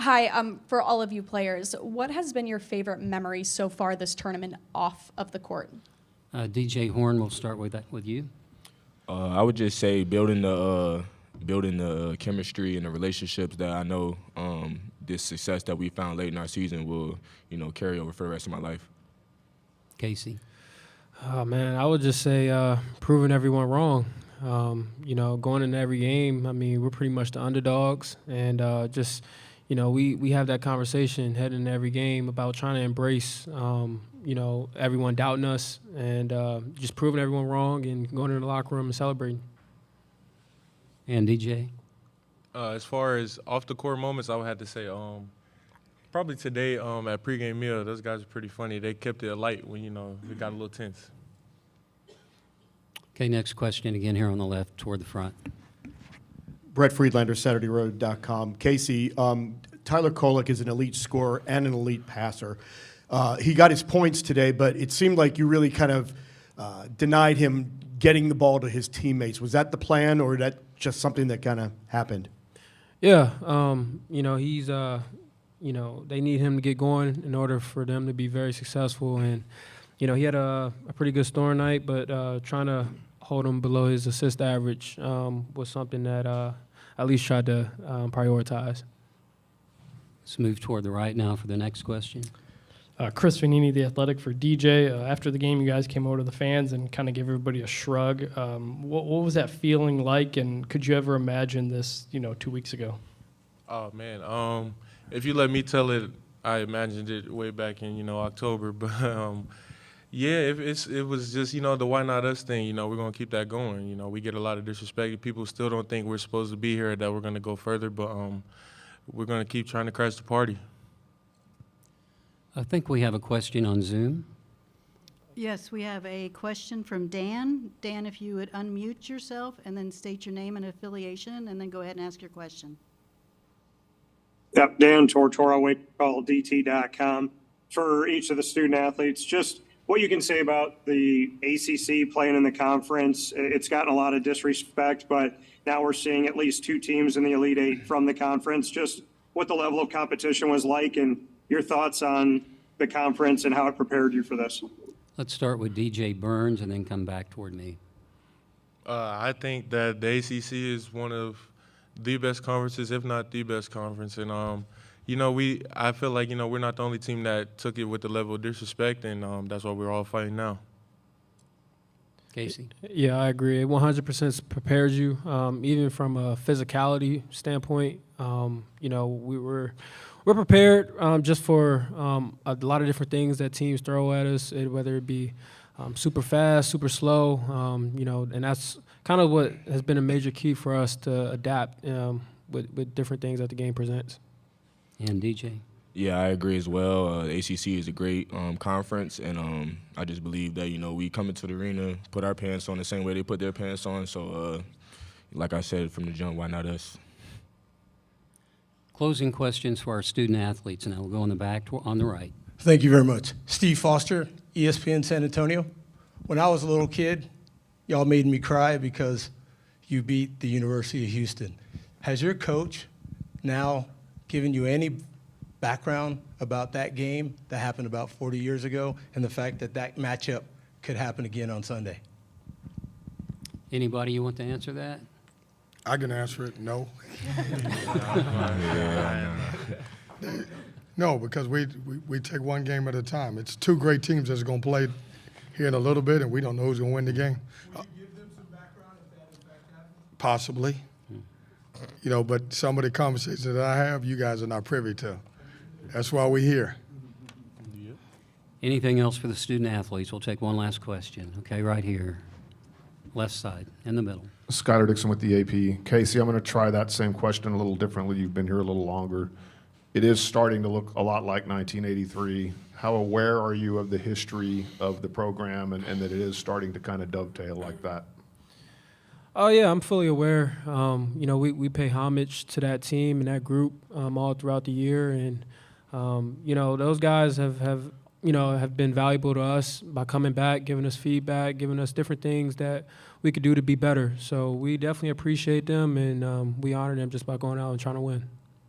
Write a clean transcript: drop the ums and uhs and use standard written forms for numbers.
Hi, for all of you players, what has been your favorite memory so far this tournament off of the court? DJ Horne, we'll start with you. I would just say building the chemistry and the relationships that I know this success that we found late in our season will, carry over for the rest of my life. Casey. Oh, man, I would just say proving everyone wrong. Going into every game, I mean, we're pretty much the underdogs. And we have that conversation heading into every game about trying to embrace, everyone doubting us and just proving everyone wrong and going into the locker room and celebrating. And DJ? As far as off-the-court moments, I would have to say probably today at pregame meal, those guys are pretty funny. They kept it light when, it got a little tense. Okay, next question again here on the left toward the front. Brett Friedlander, SaturdayRoad.com. Casey, Tyler Kolek is an elite scorer and an elite passer. He got his points today, but it seemed like you really kind of denied him getting the ball to his teammates. Was that the plan, or that just something that kind of happened? Yeah, he's they need him to get going in order for them to be very successful. And, he had a pretty good scoring night, but trying to hold him below his assist average was something that at least tried to prioritize. Let's move toward the right now for the next question. Chris Vanini, The Athletic, for DJ. After the game, you guys came over to the fans and kind of gave everybody a shrug. What was that feeling like, and could you ever imagine this, 2 weeks ago? Oh, man. If you let me tell it, I imagined it way back in, October. But, it was just, the why not us thing. We're going to keep that going. We get a lot of disrespect. People still don't think we're supposed to be here, that we're going to go further. But we're going to keep trying to crash the party. I think we have a question on Zoom. Yes, we have a question from Dan. Dan, if you would unmute yourself and then state your name and affiliation, and then go ahead and ask your question. Yep, Dan Tortora, WakeCallDT.com. For each of the student athletes, just what you can say about the ACC playing in the conference. It's gotten a lot of disrespect, but now we're seeing at least 2 teams in the Elite Eight from the conference. Just what the level of competition was like, and your thoughts on the conference and how it prepared you for this. Let's start with DJ Burns and then come back toward me. I think that the ACC is one of the best conferences, if not the best conference. And, I feel like, we're not the only team that took it with the level of disrespect, and that's why we're all fighting now. Casey? Yeah, I agree. It 100% prepares you, even from a physicality standpoint. We're prepared just for a lot of different things that teams throw at us, whether it be super fast, super slow, and that's kind of what has been a major key for us to adapt with different things that the game presents. And DJ? Yeah, I agree as well. The ACC is a great conference, and I just believe that, we come into the arena, put our pants on the same way they put their pants on. So, like I said from the jump, why not us? Closing questions for our student athletes. Now we'll go in the back on the right. Thank you very much. Steve Foster, ESPN San Antonio. When I was a little kid, y'all made me cry because you beat the University of Houston. Has your coach now given you any background about that game that happened about 40 years ago and the fact that that matchup could happen again on Sunday? Anybody you want to answer that? I can answer it, no. No, because we take one game at a time. It's 2 great teams that's going to play here in a little bit, and we don't know who's going to win the game. Could you give them some background if that in fact happened? Possibly. But some of the conversations that I have, you guys are not privy to. That's why we're here. Anything else for the student athletes? We'll take one last question. Okay, right here. Left side, in the middle. Skylar Dixon with the AP. Casey, I'm going to try that same question a little differently. You've been here a little longer. It is starting to look a lot like 1983. How aware are you of the history of the program and that it is starting to kind of dovetail like that? Oh, yeah, I'm fully aware. We pay homage to that team and that group all throughout the year. And, those guys have been valuable to us by coming back, giving us feedback, giving us different things that we could do to be better. So we definitely appreciate them, and we honor them just by going out and trying to win.